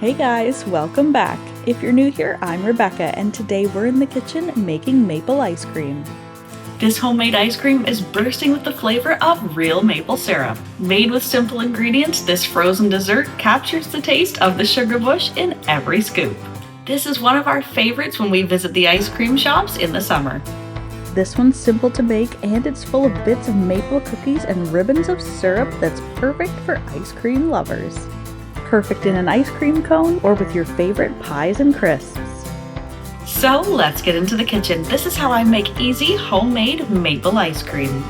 Hey guys, welcome back. If you're new here, I'm Rebecca, and today we're in the kitchen making maple ice cream. This homemade ice cream is bursting with the flavor of real maple syrup. Made with simple ingredients, this frozen dessert captures the taste of the sugar bush in every scoop. This is one of our favorites when we visit the ice cream shops in the summer. This one's simple to make, and it's full of bits of maple cookies and ribbons of syrup that's perfect for ice cream lovers. Perfect in an ice cream cone or with your favorite pies and crisps. So let's get into the kitchen. This is how I make easy homemade maple ice cream.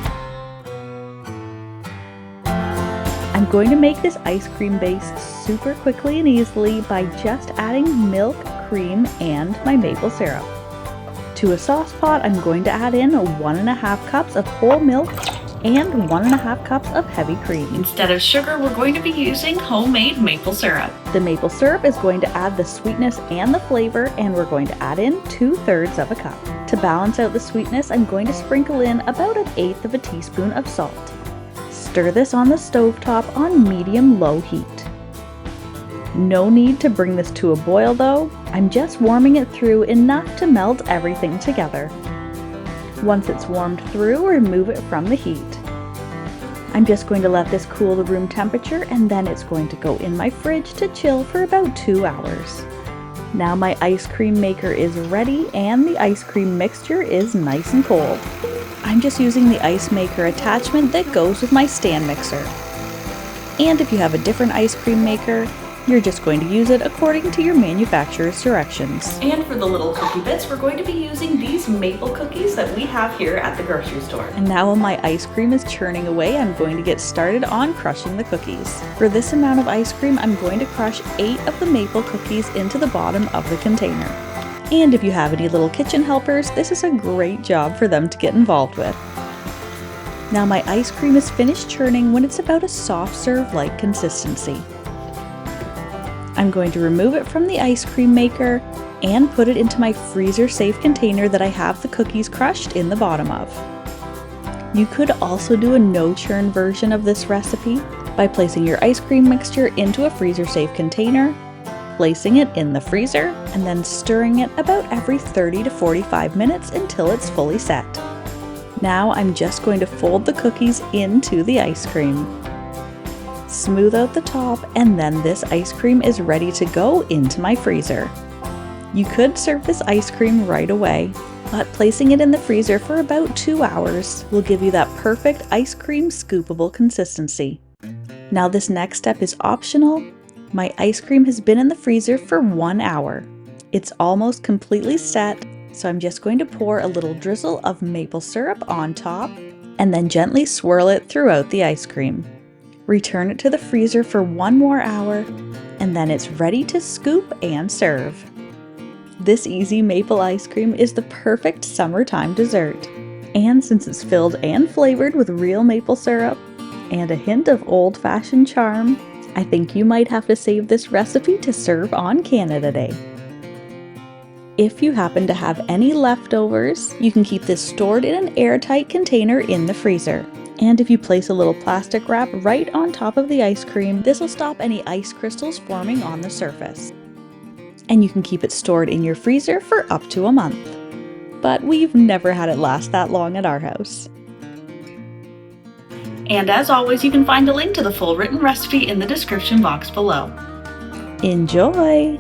I'm going to make this ice cream base super quickly and easily by just adding milk, cream, and my maple syrup. To a sauce pot, I'm going to add in 1.5 cups of whole milk and 1.5 cups of heavy cream. Instead of sugar, we're going to be using homemade maple syrup. The maple syrup is going to add the sweetness and the flavor, and we're going to add in 2/3 of a cup. To balance out the sweetness, I'm going to sprinkle in about 1/8 of a teaspoon of salt. Stir this on the stovetop on medium-low heat. No need to bring this to a boil though, I'm just warming it through enough to melt everything together. Once it's warmed through, remove it from the heat. I'm just going to let this cool to room temperature, and then it's going to go in my fridge to chill for about 2 hours. Now my ice cream maker is ready and the ice cream mixture is nice and cold. I'm just using the ice maker attachment that goes with my stand mixer. And if you have a different ice cream maker, you're just going to use it according to your manufacturer's directions. And for the little cookie bits, we're going to be using these maple cookies that we have here at the grocery store. And now while my ice cream is churning away, I'm going to get started on crushing the cookies. For this amount of ice cream, I'm going to crush 8 of the maple cookies into the bottom of the container. And if you have any little kitchen helpers, this is a great job for them to get involved with. Now my ice cream is finished churning when it's about a soft serve-like consistency. I'm going to remove it from the ice cream maker and put it into my freezer-safe container that I have the cookies crushed in the bottom of. You could also do a no-churn version of this recipe by placing your ice cream mixture into a freezer-safe container, placing it in the freezer, and then stirring it about every 30 to 45 minutes until it's fully set. Now I'm just going to fold the cookies into the ice cream. Smooth out the top, and then this ice cream is ready to go into my freezer. You could serve this ice cream right away, but placing it in the freezer for about 2 hours will give you that perfect ice cream scoopable consistency. Now this next step is optional. My ice cream has been in the freezer for 1 hour. It's almost completely set, so I'm just going to pour a little drizzle of maple syrup on top and then gently swirl it throughout the ice cream. Return it to the freezer for 1 more hour, and then it's ready to scoop and serve. This easy maple ice cream is the perfect summertime dessert. And since it's filled and flavored with real maple syrup and a hint of old-fashioned charm, I think you might have to save this recipe to serve on Canada Day. If you happen to have any leftovers, you can keep this stored in an airtight container in the freezer. And if you place a little plastic wrap right on top of the ice cream, this will stop any ice crystals forming on the surface. And you can keep it stored in your freezer for up to a month. But we've never had it last that long at our house. And as always, you can find a link to the full written recipe in the description box below. Enjoy!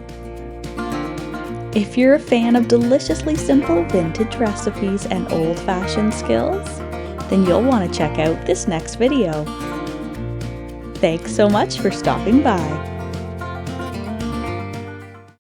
If you're a fan of deliciously simple vintage recipes and old-fashioned skills, then you'll want to check out this next video. Thanks so much for stopping by.